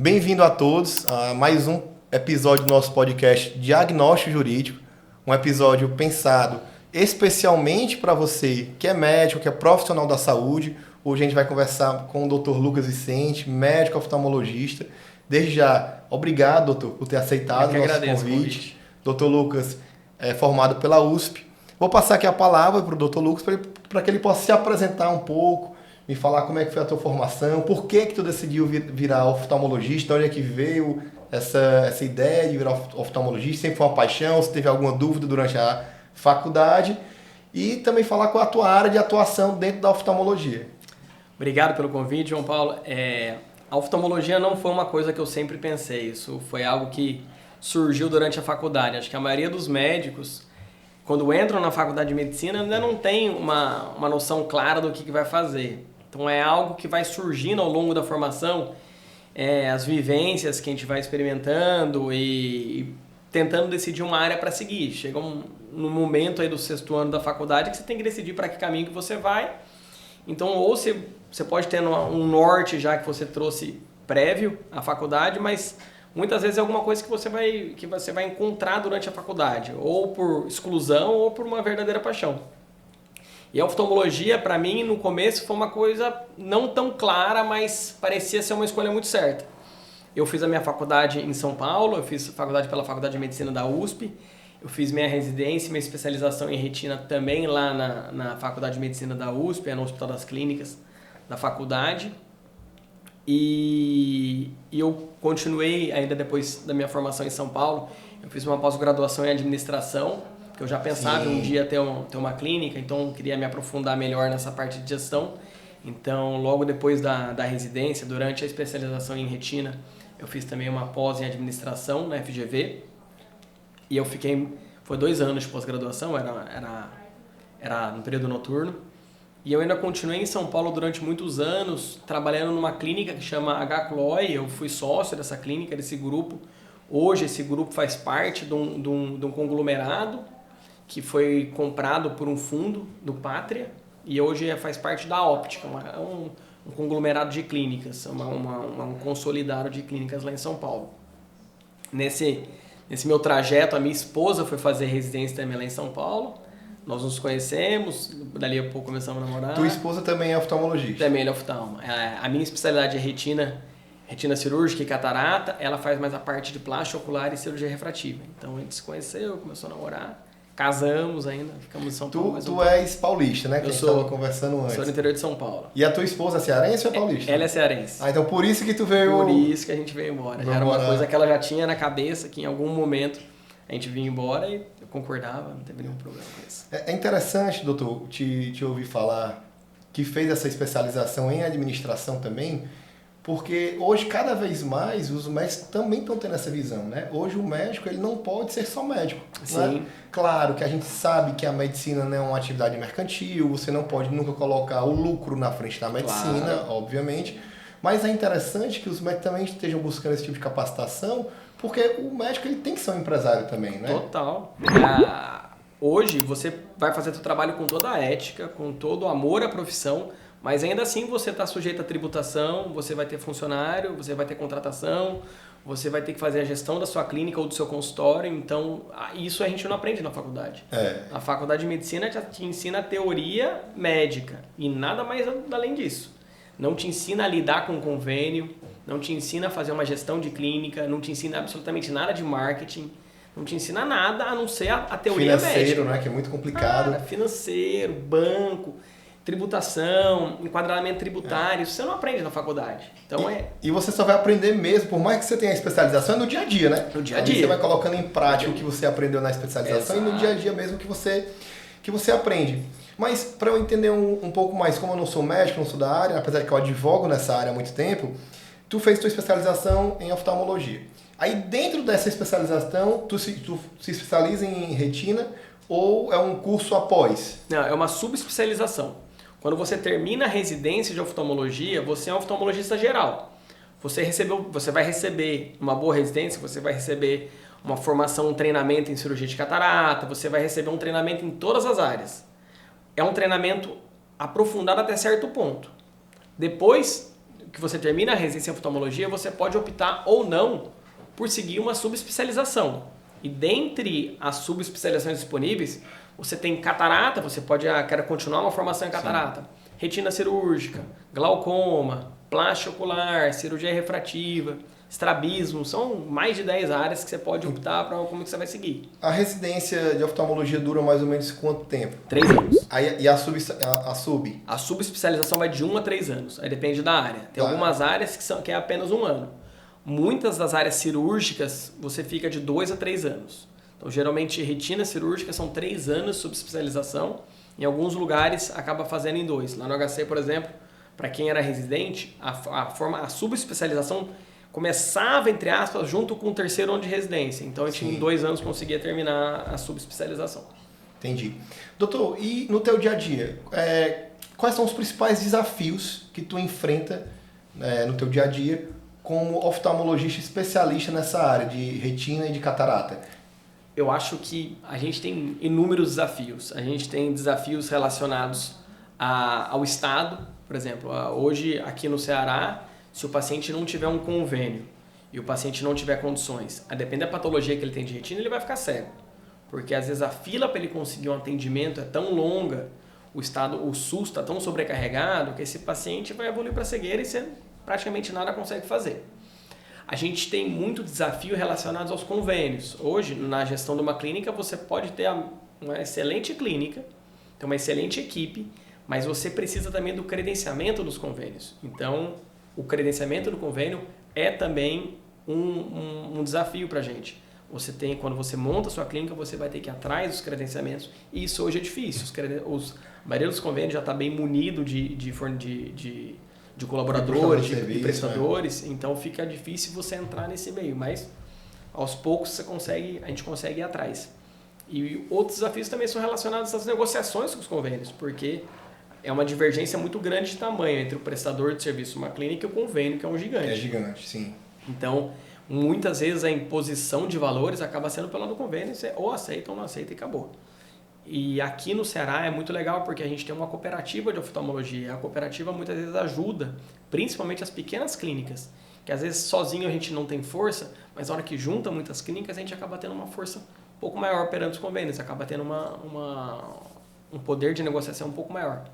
Bem-vindo a todos a mais um episódio do nosso podcast Diagnóstico Jurídico, um episódio pensado especialmente para você que é médico, que é profissional da saúde. Hoje a gente vai conversar com o Dr. Lucas Vicente, médico oftalmologista. Desde já, obrigado, doutor, por ter aceitado o nosso convite. Dr. Lucas é formado pela USP. Vou passar aqui a palavra para o Dr. Lucas para que ele possa se apresentar um pouco, me falar como é que foi a tua formação, por que tu decidiu virar oftalmologista, onde é que veio essa ideia de virar oftalmologista, sempre foi uma paixão, se teve alguma dúvida durante a faculdade, e também falar qual a tua área de atuação dentro da oftalmologia. Obrigado pelo convite, João Paulo. A oftalmologia não foi uma coisa que eu sempre pensei, isso foi algo que surgiu durante a faculdade. Acho que a maioria dos médicos, quando entram na faculdade de medicina, ainda não tem uma noção clara do que vai fazer. Então é algo que vai surgindo ao longo da formação, as vivências que a gente vai experimentando e tentando decidir uma área para seguir. Chega no momento aí do 6º ano da faculdade que você tem que decidir para que caminho que você vai. Então, ou você pode ter um norte já que você trouxe prévio à faculdade, mas muitas vezes é alguma coisa que você vai encontrar durante a faculdade, ou por exclusão ou por uma verdadeira paixão. E a oftalmologia, para mim, no começo foi uma coisa não tão clara, mas parecia ser uma escolha muito certa. Eu fiz a minha faculdade em São Paulo, eu fiz faculdade pela Faculdade de Medicina da USP, eu fiz minha residência, minha especialização em retina também lá na Faculdade de Medicina da USP, no Hospital das Clínicas da faculdade. E eu continuei ainda depois da minha formação em São Paulo, eu fiz uma pós-graduação em administração, que eu já pensava um dia ter uma clínica, então eu queria me aprofundar melhor nessa parte de gestão. Então, logo depois da residência, durante a especialização em retina, eu fiz também uma pós em administração na FGV. E eu foi 2 anos de pós-graduação, era no período noturno. E eu ainda continuei em São Paulo durante muitos anos, trabalhando numa clínica que chama HCLOI. Eu fui sócio dessa clínica, desse grupo. Hoje esse grupo faz parte de um conglomerado que foi comprado por um fundo do Pátria e hoje faz parte da Óptica, um conglomerado de clínicas, um consolidado de clínicas lá em São Paulo. Nesse meu trajeto, a minha esposa foi fazer residência também lá em São Paulo. Nós nos conhecemos, dali a pouco começamos a namorar. Tua esposa também é oftalmologista? Também é oftalmo. A minha especialidade é retina cirúrgica e catarata. Ela faz mais a parte de plástico ocular e cirurgia refrativa. Então a gente se conheceu, começou a namorar. Casamos ainda, ficamos em São Paulo. Tu és paulista, né? Que a gente estava conversando antes. Sou do interior de São Paulo. E a tua esposa é cearense ou é paulista? Ela é cearense. Ah, então por isso que tu veio... Por isso que a gente veio embora. Era uma coisa que ela já tinha na cabeça, que em algum momento a gente vinha embora e eu concordava, não teve nenhum problema com isso. É interessante, doutor, te ouvir falar que fez essa especialização em administração também, porque hoje, cada vez mais, os médicos também estão tendo essa visão, né? Hoje o médico ele não pode ser só médico. Sim. Né? Claro que a gente sabe que a medicina não é uma atividade mercantil, você não pode nunca colocar o lucro na frente da medicina, claro, obviamente. Mas é interessante que os médicos também estejam buscando esse tipo de capacitação, porque o médico ele tem que ser um empresário também, né? Total. Hoje você vai fazer seu trabalho com toda a ética, com todo o amor à profissão, mas ainda assim você está sujeito à tributação, você vai ter funcionário, você vai ter contratação, você vai ter que fazer a gestão da sua clínica ou do seu consultório, então isso a gente não aprende na faculdade. A faculdade de medicina te ensina a teoria médica e nada mais além disso. Não te ensina a lidar com convênio, não te ensina a fazer uma gestão de clínica, não te ensina absolutamente nada de marketing, não te ensina nada a não ser a teoria médica. Financeiro, né? Que é muito complicado. Financeiro, banco, tributação, enquadramento tributário, isso você não aprende na faculdade. Então e você só vai aprender mesmo, por mais que você tenha a especialização, é no dia a dia, né? No dia a dia. Aí você vai colocando em prática o que você aprendeu na especialização. Exato. E no dia a dia mesmo que você aprende. Mas para eu entender um pouco mais, como eu não sou médico, não sou da área, apesar de que eu advogo nessa área há muito tempo, tu fez tua especialização em oftalmologia. Aí dentro dessa especialização, tu se especializa em retina ou é um curso após? Não, é uma subespecialização. Quando você termina a residência de oftalmologia, você é um oftalmologista geral. Você vai receber uma boa residência, você vai receber uma formação, um treinamento em cirurgia de catarata, você vai receber um treinamento em todas as áreas. É um treinamento aprofundado até certo ponto. Depois que você termina a residência em oftalmologia, você pode optar ou não por seguir uma subespecialização. E dentre as subespecializações disponíveis, você tem catarata, você pode quer continuar uma formação em catarata, sim, retina cirúrgica, glaucoma, plástico ocular, cirurgia refrativa, estrabismo, são mais de 10 áreas que você pode optar para como que você vai seguir. A residência de oftalmologia dura mais ou menos quanto tempo? 3 anos. Aí, e a sub? A subespecialização vai de 1 a 3 anos, aí depende da área. Tem algumas áreas que é apenas 1 ano. Muitas das áreas cirúrgicas você fica de 2 a 3 anos. Então, geralmente, retina cirúrgica são 3 anos de subespecialização. Em alguns lugares, acaba fazendo em 2. Lá no HC, por exemplo, para quem era residente, a subespecialização começava, entre aspas, junto com o terceiro ano de residência. Então, a gente em 2 anos conseguia terminar a subespecialização. Entendi. Doutor, e no teu dia a dia, quais são os principais desafios que tu enfrenta no teu dia a dia como oftalmologista especialista nessa área de retina e de catarata? Eu acho que a gente tem inúmeros desafios. A gente tem desafios relacionados ao Estado. Por exemplo, hoje aqui no Ceará, se o paciente não tiver um convênio e o paciente não tiver condições, a depender da patologia que ele tem de retina, ele vai ficar cego. Porque às vezes a fila para ele conseguir um atendimento é tão longa, o SUS está tão sobrecarregado, que esse paciente vai evoluir para cegueira e você praticamente nada consegue fazer. A gente tem muito desafio relacionado aos convênios. Hoje, na gestão de uma clínica, você pode ter uma excelente clínica, ter uma excelente equipe, mas você precisa também do credenciamento dos convênios. Então, o credenciamento do convênio é também um desafio para a gente. Quando você monta a sua clínica, você vai ter que ir atrás dos credenciamentos, e isso hoje é difícil. A maioria dos convênios já está bem munido de colaboradores, de prestadores, né? Então fica difícil você entrar nesse meio, mas aos poucos a gente consegue ir atrás. E outros desafios também são relacionados às negociações com os convênios, porque é uma divergência muito grande de tamanho entre o prestador de serviço, uma clínica, e o convênio, que é um gigante. É gigante, sim. Então, muitas vezes a imposição de valores acaba sendo pelo lado do convênio, você ou aceita ou não aceita e acabou. E aqui no Ceará é muito legal porque a gente tem uma cooperativa de oftalmologia. A cooperativa muitas vezes ajuda, principalmente as pequenas clínicas, que às vezes sozinho a gente não tem força, mas na hora que junta muitas clínicas a gente acaba tendo uma força um pouco maior perante os convênios, acaba tendo um poder de negociação um pouco maior.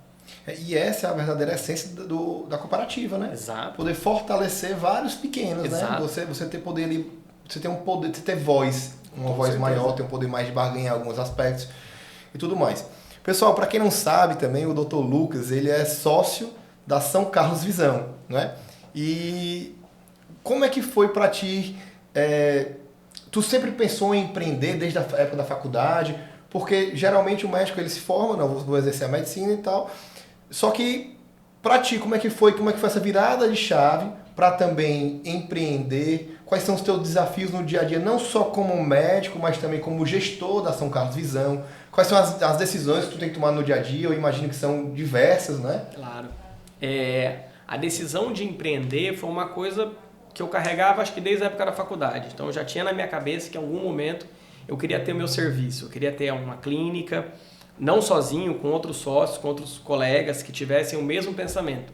E essa é a verdadeira essência da cooperativa, né? Exato. Poder fortalecer vários pequenos, exato, né? Você ter poder ali, você ter um poder, você ter voz, uma voz maior, ter um poder mais de barganhar em alguns aspectos e tudo mais. Pessoal, para quem não sabe também, o Dr. Lucas, ele é sócio da São Carlos Visão, né? E como é que foi para ti? Tu sempre pensou em empreender desde a época da faculdade? Porque geralmente o médico ele se forma, não vou exercer a medicina e tal. Só que para ti, como é que foi essa virada de chave para também empreender? Quais são os teus desafios no dia a dia, não só como médico, mas também como gestor da São Carlos Visão? Quais são as decisões que tu tem que tomar no dia a dia? Eu imagino que são diversas, né? Claro. A decisão de empreender foi uma coisa que eu carregava, acho que desde a época da faculdade. Então, eu já tinha na minha cabeça que em algum momento eu queria ter o meu serviço, eu queria ter uma clínica, não sozinho, com outros sócios, com outros colegas que tivessem o mesmo pensamento.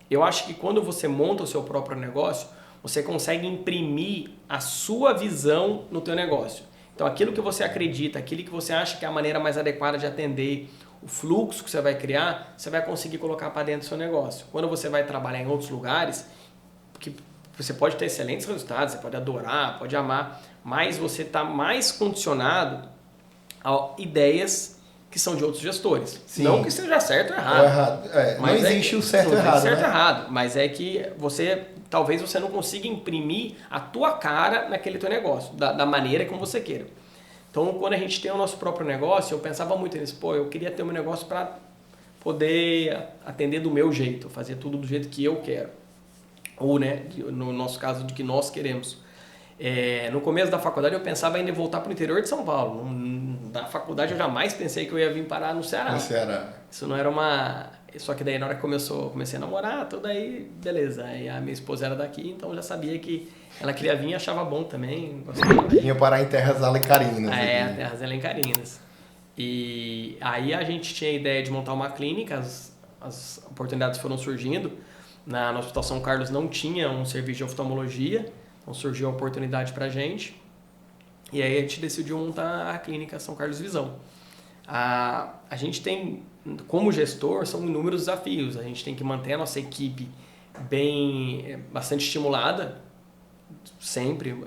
Eu acho que quando você monta o seu próprio negócio, você consegue imprimir a sua visão no teu negócio. Então, aquilo que você acredita, aquilo que você acha que é a maneira mais adequada de atender, o fluxo que você vai criar, você vai conseguir colocar para dentro do seu negócio. Quando você vai trabalhar em outros lugares, que você pode ter excelentes resultados, você pode adorar, pode amar, mas você está mais condicionado a ideias que são de outros gestores. Sim. Não que seja certo ou errado. Não existe o certo ou errado. Não existe certo ou errado, mas é que talvez você não consiga imprimir a tua cara naquele teu negócio, da maneira como você queira. Então, quando a gente tem o nosso próprio negócio, eu pensava muito nisso. Eu queria ter um negócio para poder atender do meu jeito, fazer tudo do jeito que eu quero. Ou, né, no nosso caso, do que nós queremos. No começo da faculdade, eu pensava ainda em voltar para o interior de São Paulo. Na faculdade, eu jamais pensei que eu ia vir parar no Ceará. No Ceará. Isso não era uma... Só que daí, na hora que comecei a namorar, tudo aí, beleza. Aí a minha esposa era daqui, então eu já sabia que ela queria vir e achava bom também. Vinha parar em terras alencarinas. Terras alencarinas. E aí a gente tinha a ideia de montar uma clínica, as oportunidades foram surgindo. No Hospital São Carlos não tinha um serviço de oftalmologia, então surgiu a oportunidade para a gente. E aí a gente decidiu montar a clínica São Carlos Visão. A gente tem, como gestor, são inúmeros desafios. A gente tem que manter a nossa equipe bastante estimulada, sempre,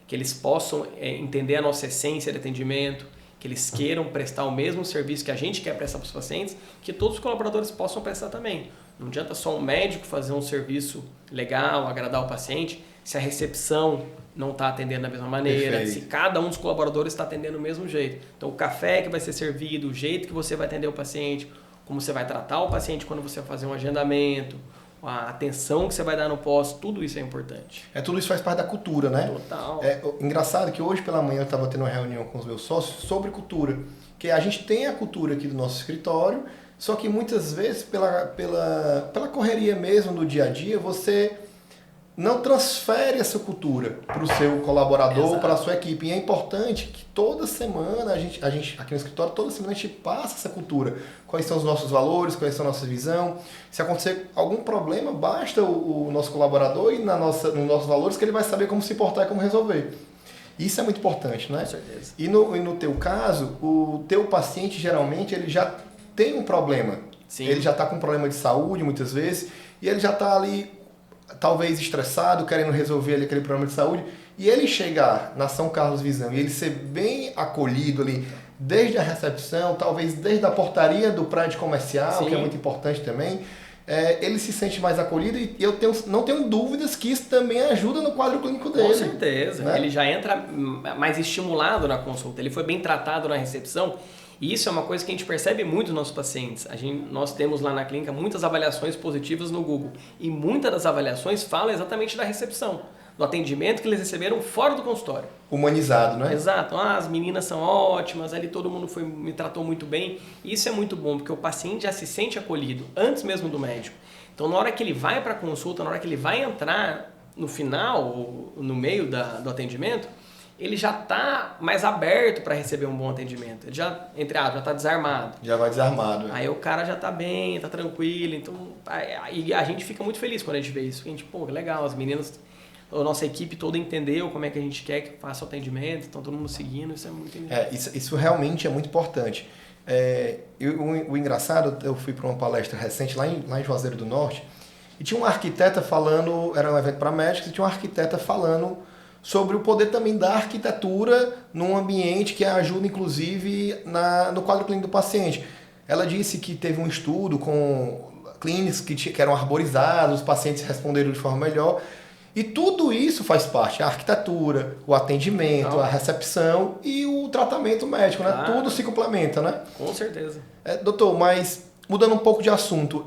que eles possam entender a nossa essência de atendimento, que eles queiram prestar o mesmo serviço que a gente quer prestar para os pacientes, que todos os colaboradores possam prestar também. Não adianta só um médico fazer um serviço legal, agradar o paciente, se a recepção não está atendendo da mesma maneira, Perfeito. se cada um dos colaboradores está atendendo do mesmo jeito. Então, o café que vai ser servido, o jeito que você vai atender o paciente, como você vai tratar o paciente quando você vai fazer um agendamento, a atenção que você vai dar no pós, tudo isso é importante. Tudo isso faz parte da cultura, né? Total. Engraçado que hoje pela manhã eu estava tendo uma reunião com os meus sócios sobre cultura. Que a gente tem a cultura aqui do nosso escritório, só que muitas vezes pela correria mesmo do dia a dia, você não transfere essa cultura para o seu colaborador, para a sua equipe. E é importante que toda semana, a gente aqui no escritório, toda semana a gente passa essa cultura. Quais são os nossos valores, quais são a nossa visão. Se acontecer algum problema, basta o nosso colaborador ir nos nossos valores que ele vai saber como se portar e como resolver. Isso é muito importante, né? Com certeza. E no teu caso, o teu paciente geralmente ele já tem um problema. Sim. Ele já está com um problema de saúde muitas vezes e ele já está ali talvez estressado, querendo resolver ali aquele problema de saúde, e ele chegar na São Carlos Visão e ele ser bem acolhido ali, desde a recepção, talvez desde a portaria do prédio comercial, Sim. que é muito importante também, ele se sente mais acolhido e não tenho dúvidas que isso também ajuda no quadro clínico dele. Com certeza. Né? Ele já entra mais estimulado na consulta, ele foi bem tratado na recepção. E isso é uma coisa que a gente percebe muito nos nossos pacientes. Nós temos lá na clínica muitas avaliações positivas no Google. E muitas das avaliações falam exatamente da recepção, do atendimento que eles receberam fora do consultório. Humanizado, né? Exato. As meninas são ótimas, ali todo mundo me tratou muito bem. E isso é muito bom, porque o paciente já se sente acolhido, antes mesmo do médico. Então, na hora que ele vai para a consulta, na hora que ele vai entrar no final, ou no meio do atendimento, ele já está mais aberto para receber um bom atendimento. Ele já, entre aspas, já está desarmado. Já vai desarmado. Aí o cara já está bem, está tranquilo. Então, aí a gente fica muito feliz quando a gente vê isso. A gente, pô, legal, as meninas, a nossa equipe toda entendeu como é que a gente quer que faça o atendimento, então todo mundo seguindo, isso é muito isso realmente é muito importante. O engraçado, eu fui para uma palestra recente lá em Juazeiro do Norte, e tinha uma arquiteta falando, era um evento para médicos, e tinha uma arquiteta falando sobre o poder também da arquitetura num ambiente que ajuda, inclusive, no quadro clínico do paciente. Ela disse que teve um estudo com clínicas que eram arborizadas, os pacientes responderam de forma melhor. E tudo isso faz parte, a arquitetura, o atendimento, a recepção e o tratamento médico, né? Tudo se complementa, né? Com certeza. Doutor, mas mudando um pouco de assunto,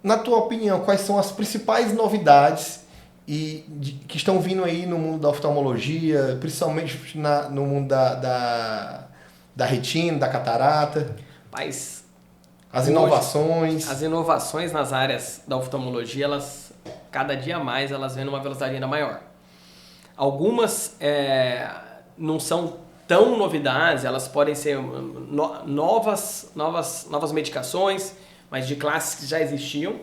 na tua opinião, quais são as principais novidades que estão vindo aí no mundo da oftalmologia, principalmente no mundo da retina, da catarata? As inovações. As inovações nas áreas da oftalmologia, cada dia mais elas vêm numa velocidade ainda maior. Algumas não são tão novidades, elas podem ser novas medicações, mas de classes que já existiam.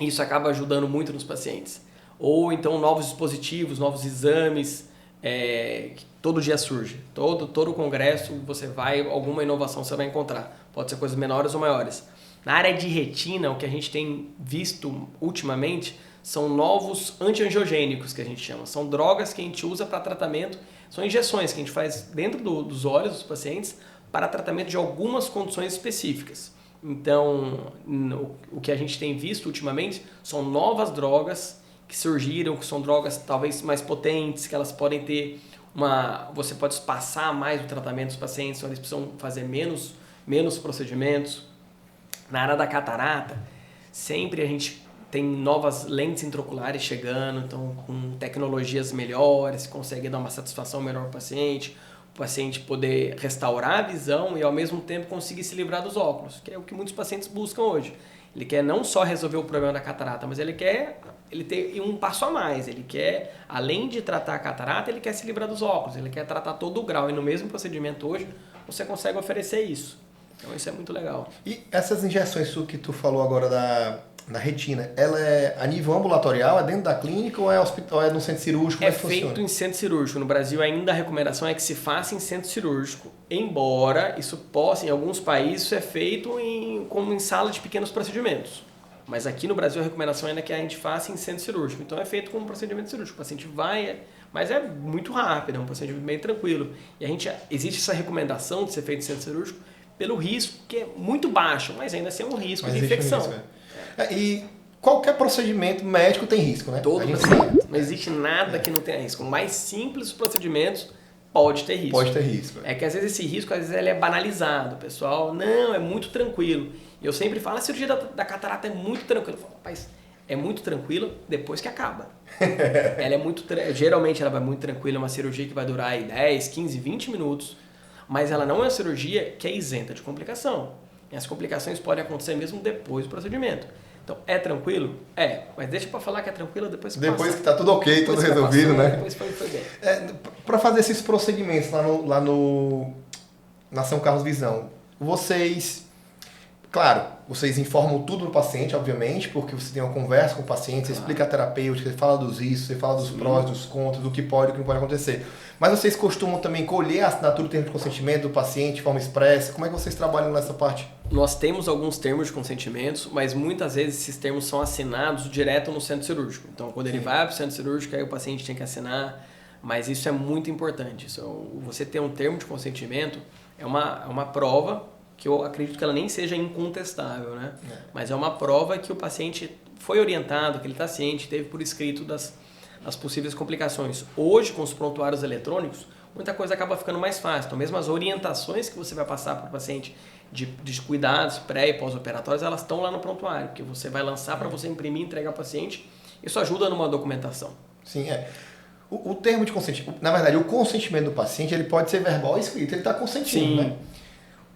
Isso acaba ajudando muito nos pacientes. Ou então novos dispositivos, novos exames, que todo dia surge. Todo congresso você vai, alguma inovação você vai encontrar. Pode ser coisas menores ou maiores. Na área de retina, o que a gente tem visto ultimamente são novos antiangiogênicos, que a gente chama. São drogas que a gente usa para tratamento, são injeções que a gente faz dentro dos olhos dos pacientes para tratamento de algumas condições específicas. Então, o que a gente tem visto ultimamente são novas drogas que surgiram, que são drogas talvez mais potentes, que elas podem ter você pode espaçar mais o tratamento dos pacientes, então eles precisam fazer menos procedimentos. Na área da catarata, sempre a gente tem novas lentes intraoculares chegando, então com tecnologias melhores, consegue dar uma satisfação melhor ao paciente, o paciente poder restaurar a visão e ao mesmo tempo conseguir se livrar dos óculos, que é o que muitos pacientes buscam hoje. Ele quer não só resolver o problema da catarata, mas ele ter um passo a mais. Ele quer, além de tratar a catarata, ele quer se livrar dos óculos, ele quer tratar todo o grau. E no mesmo procedimento hoje, você consegue oferecer isso. Então isso é muito legal. E essas injeções que tu falou agora na retina, ela é a nível ambulatorial, é dentro da clínica ou é hospital, é no centro cirúrgico? É feito em centro cirúrgico. No Brasil ainda a recomendação é que se faça em centro cirúrgico, embora isso possa, em alguns países, isso é feito como em sala de pequenos procedimentos. Mas aqui no Brasil a recomendação ainda é que a gente faça em centro cirúrgico. Então é feito como procedimento cirúrgico. O paciente vai, mas é muito rápido, é um procedimento bem tranquilo. E existe essa recomendação de ser feito em centro cirúrgico pelo risco, que é muito baixo, mas ainda assim é um risco de infecção. E qualquer procedimento médico tem risco, né? Todo procedimento. Não existe nada que não tenha risco. O mais simples dos procedimentos pode ter risco. Pode ter risco. É que às vezes esse risco, às vezes ele é banalizado. O pessoal, não, é muito tranquilo. E eu sempre falo, a cirurgia da catarata é muito tranquila. Eu falo, rapaz, é muito tranquilo depois que acaba. Ela é geralmente ela vai muito tranquila, é uma cirurgia que vai durar aí 10, 15, 20 minutos. Mas ela não é uma cirurgia que é isenta de complicação. E as complicações podem acontecer mesmo depois do procedimento. Então, é tranquilo? É. Mas deixa pra falar que é tranquilo depois que Depois que tá tudo ok, tudo resolvido, né? Depois foi bem. Para fazer esses procedimentos na São Carlos Visão, vocês informam tudo do paciente, obviamente, porque você tem uma conversa com o paciente, você explica a terapêutica, você fala dos riscos, você fala dos prós, dos contras, do que pode e o que não pode acontecer. Mas vocês costumam também colher a assinatura do termo de consentimento do paciente de forma expressa? Como é que vocês trabalham nessa parte? Nós temos alguns termos de consentimento, mas muitas vezes esses termos são assinados direto no centro cirúrgico. Então, quando ele vai para o centro cirúrgico, aí o paciente tem que assinar, mas isso é muito importante. Você ter um termo de consentimento é uma prova que eu acredito que ela nem seja incontestável, né? Mas é uma prova que o paciente foi orientado, que ele está ciente, teve por escrito das possíveis complicações. Hoje, com os prontuários eletrônicos, muita coisa acaba ficando mais fácil. Então, mesmo as orientações que você vai passar para o paciente de cuidados pré e pós-operatórios, elas estão lá no prontuário, que você vai lançar para você imprimir e entregar ao paciente. Isso ajuda numa documentação. Sim, O termo de consentimento, na verdade, o consentimento do paciente, ele pode ser verbal ou escrito, ele está consentindo, né?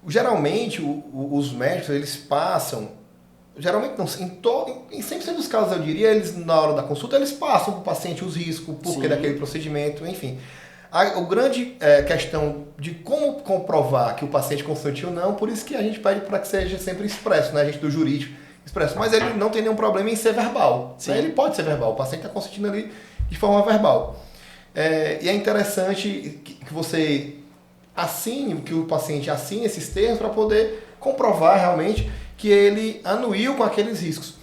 Geralmente, os médicos, eles passam, geralmente não, em 100% dos casos, eu diria, eles na hora da consulta, eles passam para o paciente os riscos, o porquê daquele procedimento, enfim. A grande questão de como comprovar que o paciente consentiu ou não, por isso que a gente pede para que seja sempre expresso, né? A gente do jurídico expresso, mas ele não tem nenhum problema em ser verbal, né? Ele pode ser verbal, o paciente está consentindo ali de forma verbal. E é interessante que você assine, que o paciente assine esses termos para poder comprovar realmente que ele anuiu com aqueles riscos.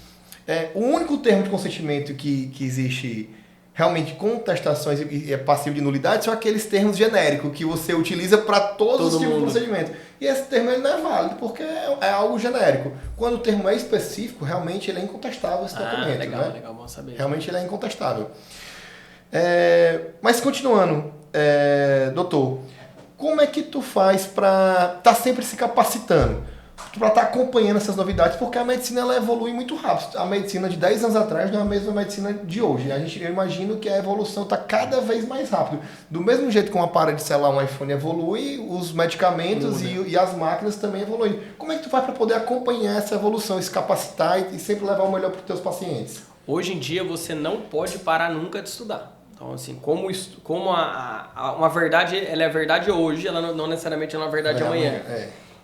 O único termo de consentimento que existe realmente contestações e é passivo de nulidade são aqueles termos genéricos que você utiliza para todos os tipos de procedimento. E esse termo ele não é válido porque é algo genérico. Quando o termo é específico, realmente ele é incontestável esse documento. Legal, bom saber. Realmente ele é incontestável. Mas continuando, doutor, como é que tu faz para estar sempre se capacitando? Para estar acompanhando essas novidades, porque a medicina ela evolui muito rápido. A medicina de 10 anos atrás não é a mesma medicina de hoje. Eu imagino que a evolução está cada vez mais rápido. Do mesmo jeito que um aparelho de celular, um iPhone evolui, os medicamentos e as máquinas também evoluem. Como é que tu faz para poder acompanhar essa evolução, se capacitar e sempre levar o melhor para os teus pacientes? Hoje em dia você não pode parar nunca de estudar. Então, assim, como uma verdade, ela é verdade hoje, ela não necessariamente é uma verdade amanhã.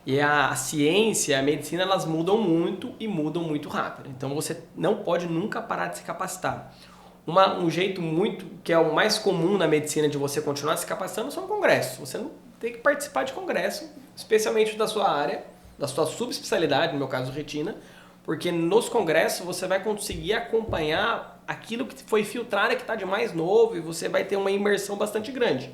E a ciência, a medicina, elas mudam muito e mudam muito rápido. Então, você não pode nunca parar de se capacitar. Um jeito que é o mais comum na medicina de você continuar se capacitando são congressos. Você não tem que participar de congresso, especialmente da sua área, da sua subespecialidade, no meu caso, retina, porque nos congressos você vai conseguir acompanhar aquilo que foi filtrado, que está de mais novo, e você vai ter uma imersão bastante grande.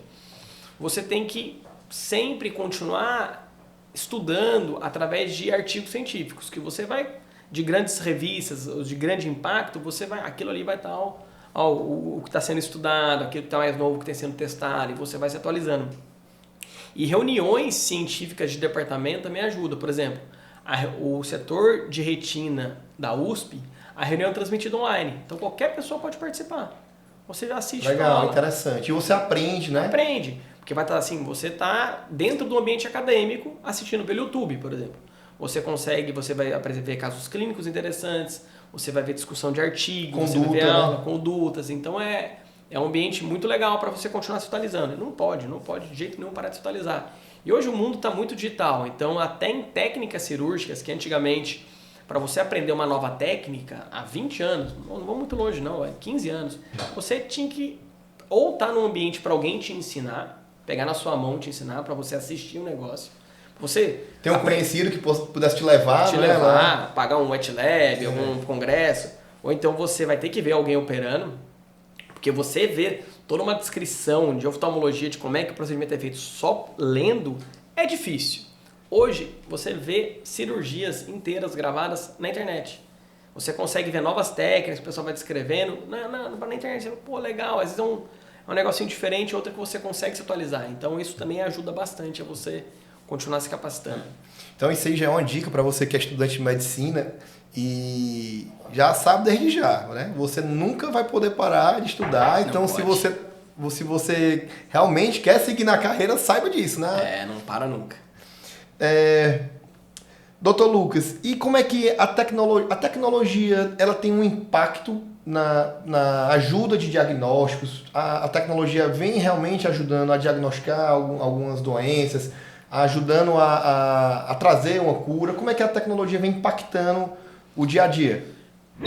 Você tem que sempre continuar estudando através de artigos científicos, que você vai, de grandes revistas, de grande impacto, aquilo ali vai estar o que está sendo estudado, aquilo que está mais novo, que está sendo testado, e você vai se atualizando. E reuniões científicas de departamento também ajudam. Por exemplo, o setor de retina da USP, a reunião é transmitida online. Então qualquer pessoa pode participar. Você já assiste. Legal, interessante. E você aprende, né? Aprende. Porque vai estar assim, você está dentro do ambiente acadêmico assistindo pelo YouTube, por exemplo. Você vai ver casos clínicos interessantes, você vai ver discussão de artigos, você vai ver aula, condutas. Então é um ambiente muito legal para você continuar se atualizando. Não pode de jeito nenhum parar de se atualizar. E hoje o mundo está muito digital, então até em técnicas cirúrgicas que antigamente para você aprender uma nova técnica há 20 anos, não vou muito longe não, é 15 anos, você tinha que ou estar num ambiente para alguém te ensinar, pegar na sua mão te ensinar, para você assistir um negócio. Você tem um conhecido que pudesse te levar, pagar um wet lab, algum congresso, ou então você vai ter que ver alguém operando, porque você vê toda uma descrição de oftalmologia, de como é que o procedimento é feito só lendo, é difícil. Hoje, você vê cirurgias inteiras gravadas na internet. Você consegue ver novas técnicas, o pessoal vai descrevendo na internet. Você fala, pô, legal, às vezes é um negocinho diferente, outra que você consegue se atualizar. Então, isso também ajuda bastante a você continuar se capacitando. Então, isso aí já é uma dica para você que é estudante de medicina e já sabe desde já, né? Você nunca vai poder parar de estudar, então se você realmente quer seguir na carreira, saiba disso, né? Não para nunca. Doutor Lucas, e como é que a tecnologia ela tem um impacto na ajuda de diagnósticos? A tecnologia vem realmente ajudando a diagnosticar algumas doenças, ajudando a trazer uma cura? Como é que a tecnologia vem impactando o dia a dia?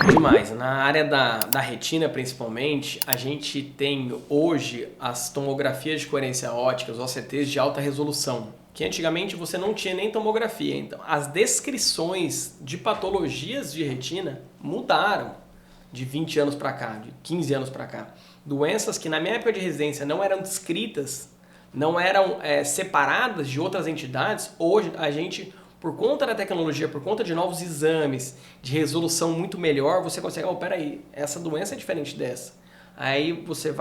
Demais. Na área da retina, principalmente, a gente tem hoje as tomografias de coerência óptica, os OCTs de alta resolução, que antigamente você não tinha nem tomografia. Então, as descrições de patologias de retina mudaram de 20 anos para cá, de 15 anos para cá. Doenças que na minha época de residência não eram descritas, não eram separadas de outras entidades, hoje a gente, por conta da tecnologia, por conta de novos exames, de resolução muito melhor, você consegue, peraí, essa doença é diferente dessa. Aí você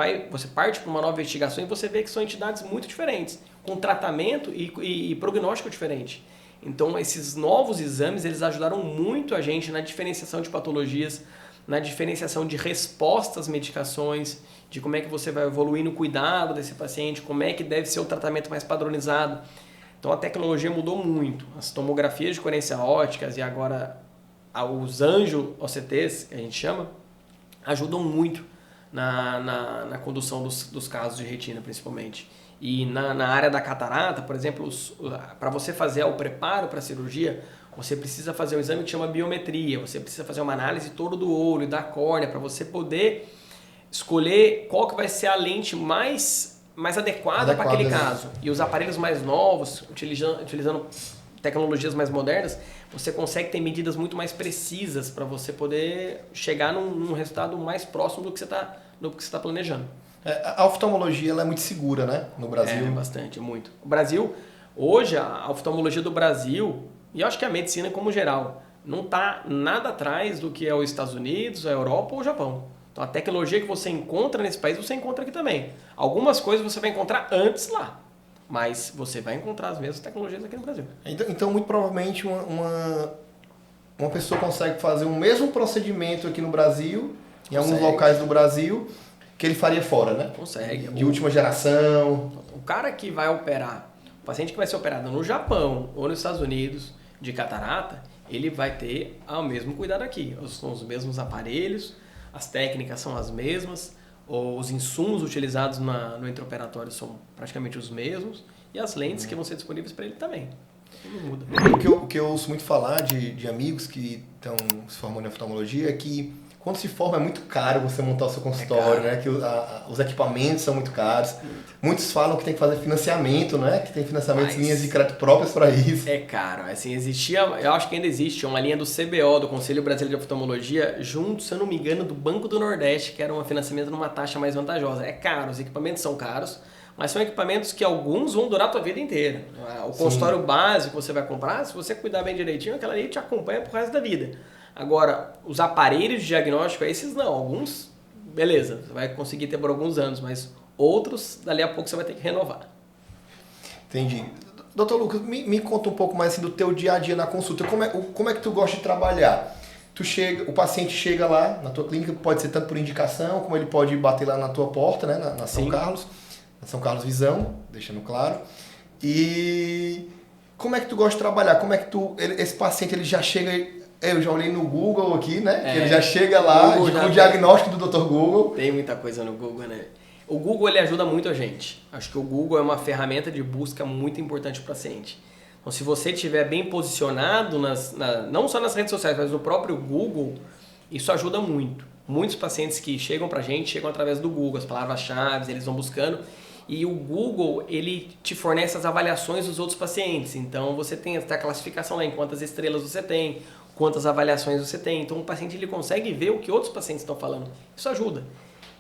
parte para uma nova investigação e você vê que são entidades muito diferentes, com tratamento e prognóstico diferente. Então, esses novos exames, eles ajudaram muito a gente na diferenciação de patologias, na diferenciação de respostas às medicações, de como é que você vai evoluir no cuidado desse paciente, como é que deve ser o tratamento mais padronizado. Então, a tecnologia mudou muito. As tomografias de coerência ópticas e agora os anjo OCTs, que a gente chama, ajudam muito na condução dos casos de retina, principalmente. E na área da catarata, por exemplo, para você fazer o preparo para a cirurgia, você precisa fazer um exame que chama biometria, você precisa fazer uma análise todo do olho, da córnea, para você poder escolher qual que vai ser a lente mais adequada para aquele caso. E os aparelhos mais novos, utilizando tecnologias mais modernas, você consegue ter medidas muito mais precisas para você poder chegar num resultado mais próximo do que você está planejando. A oftalmologia ela é muito segura, né? No Brasil. Bastante, muito. O Brasil, hoje, a oftalmologia do Brasil, e eu acho que a medicina como geral, não está nada atrás do que é os Estados Unidos, a Europa ou o Japão. Então a tecnologia que você encontra nesse país, você encontra aqui também. Algumas coisas você vai encontrar antes lá, mas você vai encontrar as mesmas tecnologias aqui no Brasil. Então muito provavelmente uma pessoa consegue fazer o mesmo procedimento aqui no Brasil, em alguns locais do Brasil, que ele faria fora, né? Consegue. De última geração. O cara que vai operar, o paciente que vai ser operado no Japão ou nos Estados Unidos de catarata, ele vai ter o mesmo cuidado aqui. São os mesmos aparelhos, as técnicas são as mesmas, os insumos utilizados no intraoperatório são praticamente os mesmos e as lentes que vão ser disponíveis para ele também. Não muda. O que eu ouço muito falar de amigos que estão se formando em oftalmologia é que quando se forma é muito caro você montar o seu consultório, né? Que os equipamentos são muito caros. Muitos falam que tem que fazer financiamento, né? Que tem financiamento, linhas de crédito próprias para isso. É caro. Assim, eu acho que ainda existe uma linha do CBO, do Conselho Brasileiro de Oftalmologia, junto, se eu não me engano, do Banco do Nordeste, que era um financiamento numa taxa mais vantajosa. É caro, os equipamentos são caros, mas são equipamentos que alguns vão durar a tua vida inteira. O consultório básico que você vai comprar, se você cuidar bem direitinho, aquela ali te acompanha pro resto da vida. Agora, os aparelhos de diagnóstico, esses não. Alguns, beleza, você vai conseguir ter por alguns anos, mas outros, dali a pouco você vai ter que renovar. Entendi. Doutor Lucas, me conta um pouco mais assim, do teu dia a dia na consulta. Como é que tu gosta de trabalhar? O paciente chega lá na tua clínica, pode ser tanto por indicação, como ele pode bater lá na tua porta, né, na São Carlos, na São Carlos Visão, deixando claro. E como é que tu gosta de trabalhar? Como é que esse paciente ele já chega... Eu já olhei no Google aqui, né? Ele já chega lá com o diagnóstico do Dr. Google. Tem muita coisa no Google, né? O Google ele ajuda muito a gente. Acho que o Google é uma ferramenta de busca muito importante para o paciente. Então, se você estiver bem posicionado, não só nas redes sociais, mas no próprio Google, isso ajuda muito. Muitos pacientes que chegam pra gente, chegam através do Google, as palavras-chave, eles vão buscando. E o Google, ele te fornece as avaliações dos outros pacientes. Então, você tem a classificação lá em quantas estrelas você tem, quantas avaliações você tem. Então, o paciente ele consegue ver o que outros pacientes estão falando. Isso ajuda.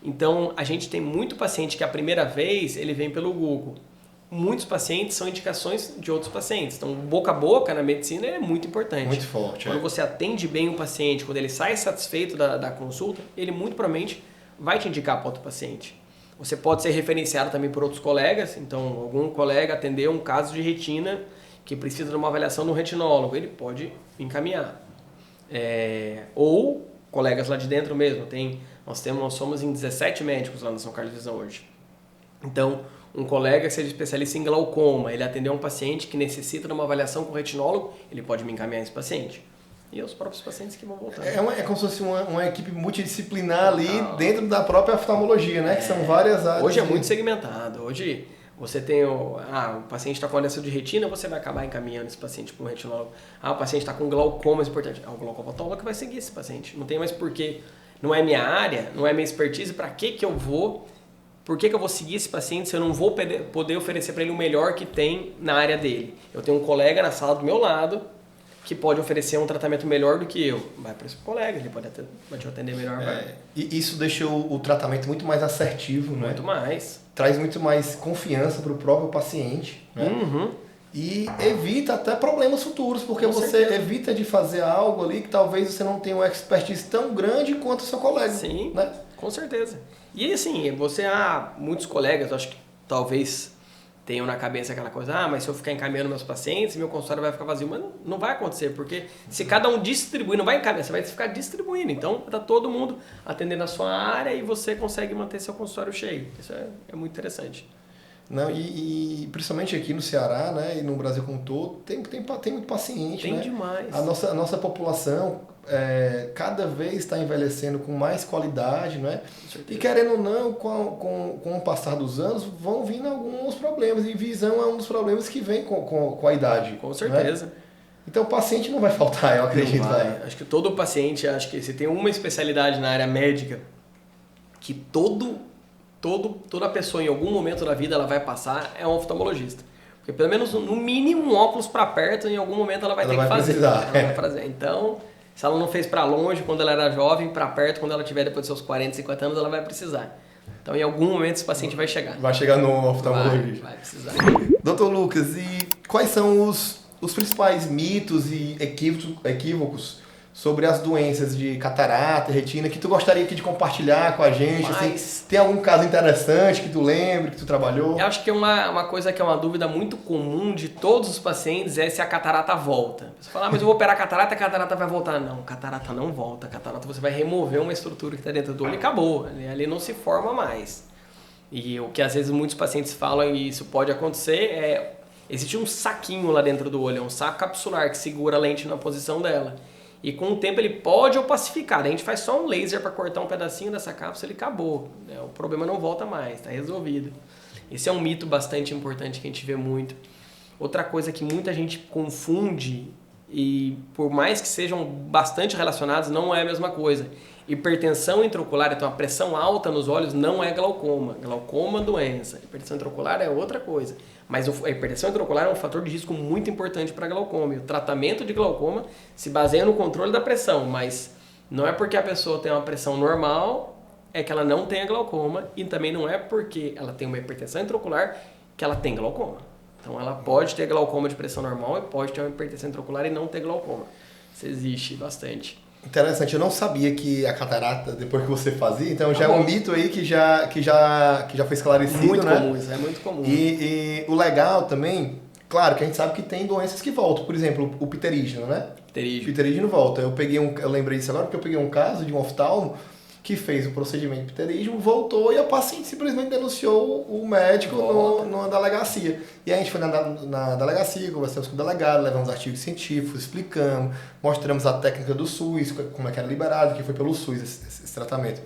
Então, a gente tem muito paciente que a primeira vez ele vem pelo Google. Muitos pacientes são indicações de outros pacientes. Então, boca a boca na medicina é muito importante. Muito forte. Quando você atende bem o paciente, quando ele sai satisfeito da consulta, ele muito provavelmente vai te indicar para outro paciente. Você pode ser referenciado também por outros colegas. Então, algum colega atendeu um caso de retina que precisa de uma avaliação no retinólogo. Ele pode encaminhar. Ou colegas lá de dentro mesmo. Nós somos em 17 médicos lá na São Carlos Visão hoje. Então, um colega que seja especialista em glaucoma, ele atendeu um paciente que necessita de uma avaliação com retinólogo, ele pode me encaminhar esse paciente. E os próprios pacientes que vão voltar. É como se fosse uma equipe multidisciplinar ali dentro da própria oftalmologia, né? Que são várias áreas. Hoje é muito segmentado. Hoje você tem o paciente está com avaliação de retina, você vai acabar encaminhando esse paciente para um retinólogo. O paciente está com glaucoma, é importante. O glaucomatólogo que vai seguir esse paciente. Não tem mais porquê. Não é minha área, não é minha expertise, para que eu vou... Por que eu vou seguir esse paciente se eu não vou poder oferecer para ele o melhor que tem na área dele? Eu tenho um colega na sala do meu lado que pode oferecer um tratamento melhor do que eu. Vai para esse colega, ele pode te atender melhor. E isso deixa o tratamento muito mais assertivo, né? Muito mais. Traz muito mais confiança para o próprio paciente, né? Uhum. E evita até problemas futuros, porque você evita de fazer algo ali que talvez você não tenha uma expertise tão grande quanto o seu colega. Sim, né? Com certeza. E assim, muitos colegas, acho que talvez tenham na cabeça aquela coisa, mas se eu ficar encaminhando meus pacientes, meu consultório vai ficar vazio. Mas não vai acontecer, porque se cada um distribuir, não vai encaminhar, você vai ficar distribuindo. Então, está todo mundo atendendo a sua área e você consegue manter seu consultório cheio. Isso é muito interessante. Não, e principalmente aqui no Ceará, né, e no Brasil como um todo, tem muito paciente. Tem né? demais. A nossa população cada vez está envelhecendo com mais qualidade, né? E querendo ou não, com o passar dos anos, vão vindo alguns problemas. E visão é um dos problemas que vem com a idade. Com certeza. Né? Então o paciente não vai faltar, eu acredito. Acho que todo paciente, se tem uma especialidade na área médica que toda pessoa em algum momento da vida ela vai passar, é um oftalmologista. Porque pelo menos no mínimo um óculos para perto em algum momento ela vai ter que fazer. Ela vai fazer. Então, se ela não fez para longe quando ela era jovem, para perto quando ela tiver depois dos seus 40, 50 anos, ela vai precisar. Então, em algum momento esse paciente vai chegar. Vai chegar no oftalmologista. Vai precisar. Doutor Lucas, e quais são os principais mitos e equívocos sobre as doenças de catarata, retina, que tu gostaria aqui de compartilhar com a gente? Assim, tem algum caso interessante que tu lembre, que tu trabalhou? Eu acho que uma coisa que é uma dúvida muito comum de todos os pacientes é se a catarata volta. Você fala, mas eu vou operar a catarata vai voltar. Não, catarata não volta. Catarata você vai remover uma estrutura que está dentro do olho e acabou. Ali não se forma mais. E o que às vezes muitos pacientes falam, e isso pode acontecer, existe um saquinho lá dentro do olho, é um saco capsular que segura a lente na posição dela. E com o tempo ele pode opacificar. A gente faz só um laser para cortar um pedacinho dessa cápsula e acabou. O problema não volta mais, está resolvido. Esse é um mito bastante importante que a gente vê muito. Outra coisa que muita gente confunde, e por mais que sejam bastante relacionados, não é a mesma coisa. Hipertensão intraocular, então a pressão alta nos olhos não é glaucoma. Glaucoma é doença. Hipertensão intraocular é outra coisa. Mas a hipertensão intraocular é um fator de risco muito importante para glaucoma. E o tratamento de glaucoma se baseia no controle da pressão, mas não é porque a pessoa tem uma pressão normal é que ela não tenha glaucoma, e também não é porque ela tem uma hipertensão intraocular que ela tem glaucoma. Então ela pode ter glaucoma de pressão normal e pode ter uma hipertensão intraocular e não ter glaucoma. Isso existe bastante. Interessante, eu não sabia que a catarata, depois que você fazia, então já é um mito aí que já foi esclarecido, muito né? Comum, isso é muito comum. E o legal também, claro que a gente sabe que tem doenças que voltam, por exemplo, o pterígino, né? Pterígino volta. Eu lembrei disso agora porque eu peguei um caso de um oftalmo que fez o procedimento de pterígino, voltou e a paciente simplesmente denunciou o médico numa delegacia. E a gente foi na delegacia, conversamos com o delegado, levamos artigos científicos, explicamos, mostramos a técnica do SUS, como é que era liberado, que foi pelo SUS esse tratamento.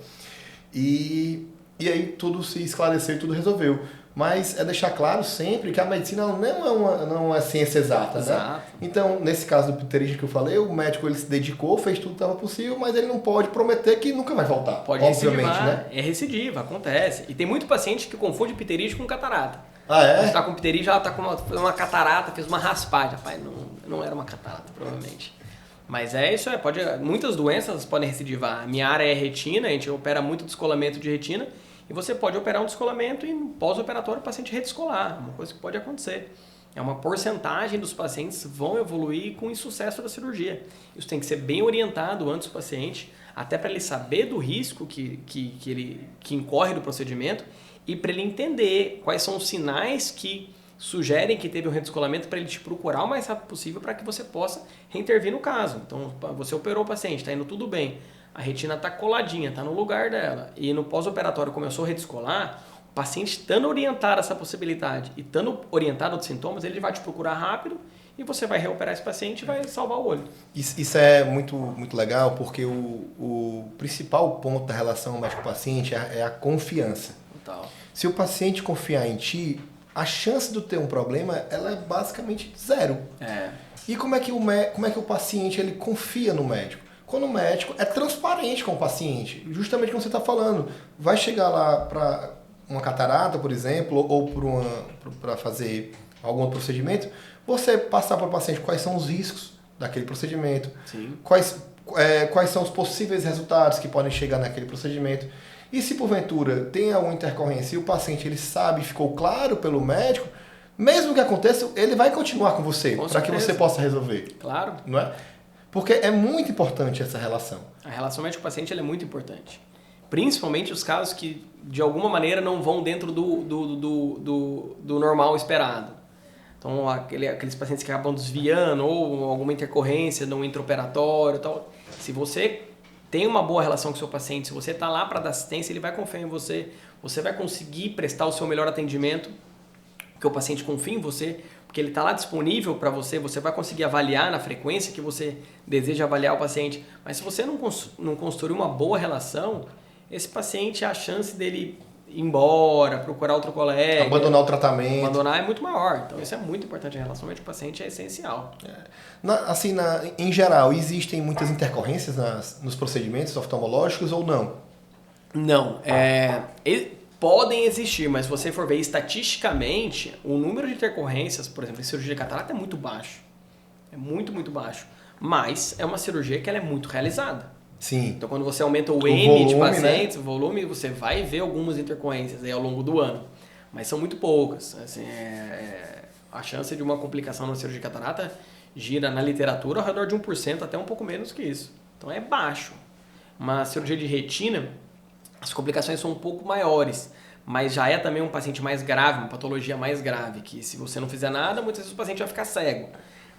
E aí tudo se esclareceu e tudo resolveu. Mas é deixar claro sempre que a medicina não é ciência exata, Exato. né? Então, nesse caso do pterígio que eu falei, o médico ele se dedicou, fez tudo que estava possível, mas ele não pode prometer que nunca vai voltar. Pode obviamente, recidivar, né? é recidiva, acontece. E tem muito paciente que confunde pterígio com catarata. Ah, é? Você está com pterígio, ela está com uma catarata, fez uma raspagem. Rapaz, não era uma catarata, provavelmente. Mas isso muitas doenças podem recidivar. A minha área é retina, a gente opera muito descolamento de retina, e você pode operar um descolamento e no pós-operatório o paciente redescolar, uma coisa que pode acontecer. É uma porcentagem dos pacientes vão evoluir com o insucesso da cirurgia. Isso tem que ser bem orientado antes do paciente, até para ele saber do risco que incorre do procedimento e para ele entender quais são os sinais que sugerem que teve um redescolamento para ele te procurar o mais rápido possível para que você possa reintervir no caso. Então, você operou o paciente, está indo tudo bem, a retina está coladinha, está no lugar dela, e no pós-operatório começou a redescolar, o paciente estando orientado a essa possibilidade e estando orientado aos sintomas, ele vai te procurar rápido e você vai reoperar esse paciente e vai salvar o olho. Isso é muito, muito legal, porque o principal ponto da relação médico-paciente é a confiança. Total. Se o paciente confiar em ti, a chance de ter um problema ela é basicamente zero. E como é que o paciente ele confia no médico? Quando o médico é transparente com o paciente, justamente como você está falando, vai chegar lá para uma catarata, por exemplo, ou para fazer algum procedimento, você passar para o paciente quais são os riscos daquele procedimento, Sim. quais são os possíveis resultados que podem chegar naquele procedimento. E se porventura tem alguma intercorrência e o paciente ele sabe, ficou claro pelo médico, mesmo que aconteça, ele vai continuar com você para que você possa resolver. Claro. Não é? Porque é muito importante essa relação. A relação médico-paciente ela é muito importante. Principalmente os casos que, de alguma maneira, não vão dentro do normal esperado. Então, aqueles pacientes que acabam desviando ou alguma intercorrência no intraoperatório e tal. Se você tem uma boa relação com o seu paciente, se você está lá para dar assistência, ele vai confiar em você, você vai conseguir prestar o seu melhor atendimento, porque o paciente confia em você, porque ele está lá disponível para você, você vai conseguir avaliar na frequência que você deseja avaliar o paciente. Mas se você não construir uma boa relação, esse paciente, a chance dele ir embora, procurar outro colega... Abandonar o tratamento. Abandonar é muito maior. Então, isso é muito importante. A relação médico-paciente é essencial. Em geral, existem muitas intercorrências nos procedimentos oftalmológicos ou não? Não. Podem existir, mas se você for ver estatisticamente, o número de intercorrências, por exemplo, em cirurgia de catarata é muito baixo. É muito, muito baixo. Mas é uma cirurgia que ela é muito realizada. Sim. Então, quando você aumenta o M de pacientes, né? o volume, você vai ver algumas intercorrências aí ao longo do ano. Mas são muito poucas. Assim, a chance de uma complicação na cirurgia de catarata gira na literatura ao redor de 1%, até um pouco menos que isso. Então, é baixo. Uma cirurgia de retina, as complicações são um pouco maiores, mas já é também um paciente mais grave, uma patologia mais grave, que se você não fizer nada, muitas vezes o paciente vai ficar cego.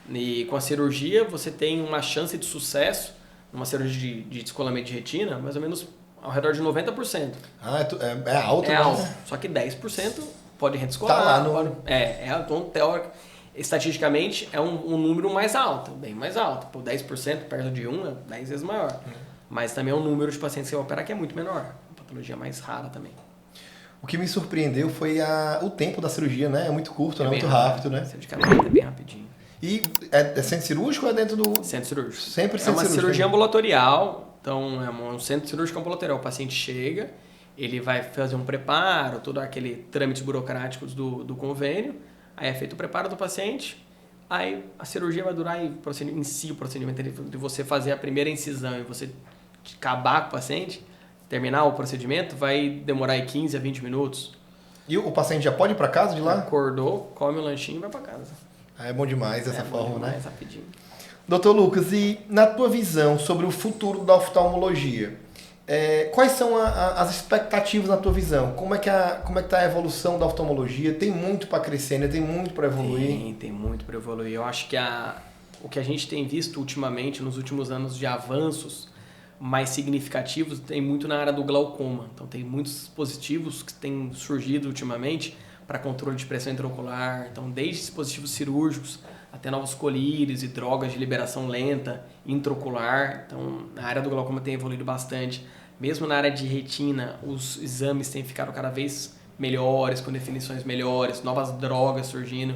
E com a cirurgia, você tem uma chance de sucesso numa cirurgia de descolamento de retina, mais ou menos ao redor de 90%. É alto, É né? alto. Só que 10% pode redescolar. Tá lá no... Então, teórico, estatisticamente, é um número mais alto, bem mais alto. Por 10% perto de 1 é 10 vezes maior. Mas também é um número de pacientes que vai operar que é muito menor. Uma patologia mais rara também. O que me surpreendeu foi o tempo da cirurgia, né? É muito curto, né? Muito rápido, né? Cirurgia de catarata é bem rapidinho. E é centro cirúrgico ou é dentro do... Centro cirúrgico. Sempre centro cirúrgico. É uma cirurgia né? ambulatorial, então é um centro cirúrgico ambulatorial. O paciente chega, ele vai fazer um preparo, todo aquele trâmites burocráticos do convênio, aí é feito o preparo do paciente, aí a cirurgia vai durar em si o procedimento de você fazer a primeira incisão e você acabar com o paciente, terminar o procedimento, vai demorar aí 15 a 20 minutos. E o paciente já pode ir para casa de lá? Acordou, come o lanchinho e vai para casa. É bom demais essa forma, bom demais, né? Rapidinho. Doutor Lucas, e na tua visão sobre o futuro da oftalmologia, quais são as expectativas na tua visão? Como é que está a evolução da oftalmologia? Tem muito para crescer, ainda tem muito para evoluir? Tem muito para evoluir. Eu acho que o que a gente tem visto ultimamente, nos últimos anos de avanços mais significativos, tem muito na área do glaucoma. Então tem muitos dispositivos que têm surgido ultimamente para controle de pressão intraocular, então desde dispositivos cirúrgicos até novos colírios e drogas de liberação lenta intraocular. Então na área do glaucoma tem evoluído bastante. Mesmo na área de retina, os exames têm ficado cada vez melhores, com definições melhores, novas drogas surgindo.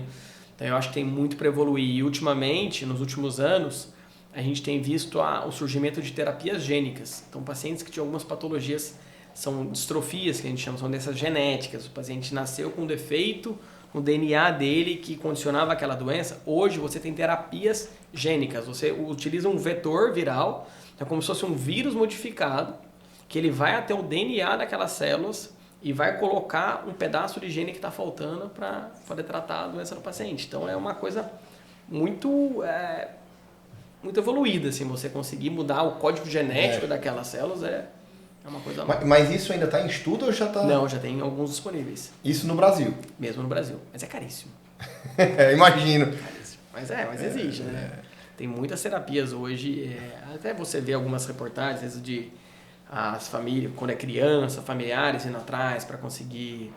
Então eu acho que tem muito para evoluir. E ultimamente, nos últimos anos, a gente tem visto o surgimento de terapias gênicas. Então pacientes que tinham algumas patologias, são distrofias que a gente chama, são dessas genéticas. O paciente nasceu com um defeito no DNA dele que condicionava aquela doença. Hoje você tem terapias gênicas. Você utiliza um vetor viral, é como se fosse um vírus modificado, que ele vai até o DNA daquelas células e vai colocar um pedaço de gene que está faltando para poder tratar a doença do paciente. Então é uma coisa muito evoluída, assim, você conseguir mudar o código genético daquelas células é uma coisa nova. Mas isso ainda está em estudo ou já está... Não, já tem alguns disponíveis. Isso no Brasil? Mesmo no Brasil. Mas é caríssimo. Imagino. Caríssimo. Mas exige, né? Tem muitas terapias hoje, até você vê algumas reportagens, às vezes de as famílias, quando é criança, familiares indo atrás para conseguir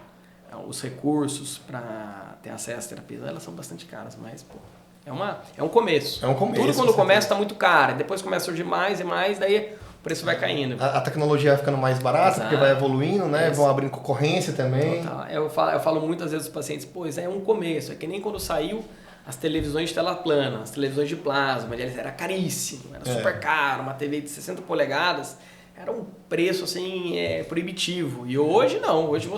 os recursos para ter acesso às terapias, elas são bastante caras, mas pô, é um começo. É um começo. Tudo quando começa está muito caro, depois começa a surgir mais e mais, daí o preço vai caindo. A tecnologia vai ficando mais barata, porque vai evoluindo, né? Vão abrindo concorrência também. Total. Eu falo muitas vezes aos pacientes, pois é um começo, é que nem quando saiu as televisões de tela plana, as televisões de plasma, era caríssimo, era super caro, uma TV de 60 polegadas, era um preço assim proibitivo. E hoje não, hoje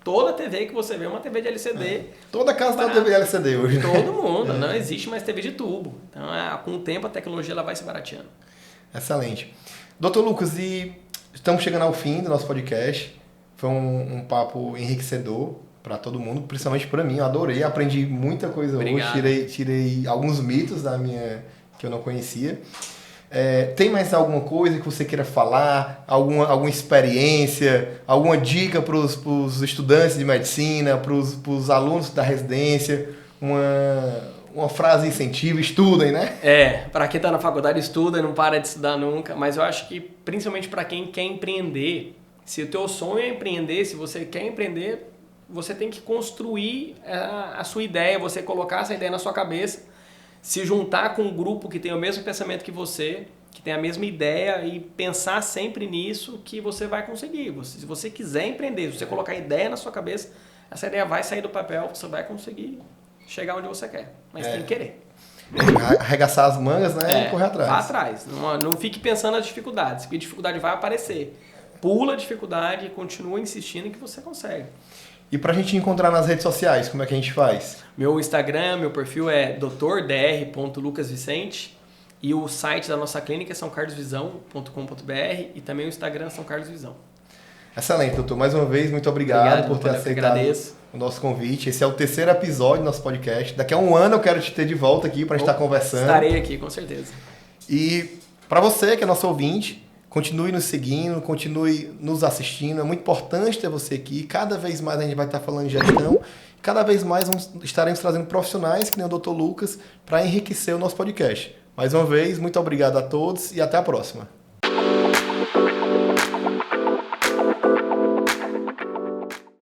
toda TV que você vê é uma TV de LCD. Toda casa tem uma TV de LCD hoje. Todo mundo, não existe mais TV de tubo. Então, com o tempo a tecnologia ela vai se barateando. Excelente. Doutor Lucas, e estamos chegando ao fim do nosso podcast. Foi um papo enriquecedor para todo mundo, principalmente para mim. Eu adorei, aprendi muita coisa. Obrigado. Hoje. Tirei alguns mitos que eu não conhecia. Tem mais alguma coisa que você queira falar? Alguma experiência? Alguma dica para os estudantes de medicina, para os alunos da residência? Uma frase incentiva, estudem, né? Para quem está na faculdade, estuda e não para de estudar nunca. Mas eu acho que, principalmente para quem quer empreender, se o teu sonho é empreender, se você quer empreender, você tem que construir a sua ideia, você colocar essa ideia na sua cabeça, se juntar com um grupo que tem o mesmo pensamento que você, que tem a mesma ideia e pensar sempre nisso que você vai conseguir. Se você quiser empreender, se você colocar ideia na sua cabeça, essa ideia vai sair do papel, você vai conseguir chegar onde você quer. Mas tem que querer. Arregaçar as mangas, né? E correr atrás. Vá atrás. Não fique pensando nas dificuldades, porque a dificuldade vai aparecer. Pula a dificuldade e continua insistindo que você consegue. E pra gente encontrar nas redes sociais, como é que a gente faz? Meu Instagram, meu perfil é dr.lucasvicente e o site da nossa clínica é sãocarlosvisão.com.br e também o Instagram São Carlos Visão. Excelente, doutor. Mais uma vez, muito obrigado por ter aceitado o nosso convite. Esse é o 3º episódio do nosso podcast. Daqui a um ano eu quero te ter de volta aqui pra gente estar conversando. Estarei aqui, com certeza. E pra você que é nosso ouvinte, continue nos seguindo, continue nos assistindo. É muito importante ter você aqui. Cada vez mais a gente vai estar falando de gestão. Cada vez mais estaremos trazendo profissionais, que nem o Dr. Lucas, para enriquecer o nosso podcast. Mais uma vez, muito obrigado a todos e até a próxima.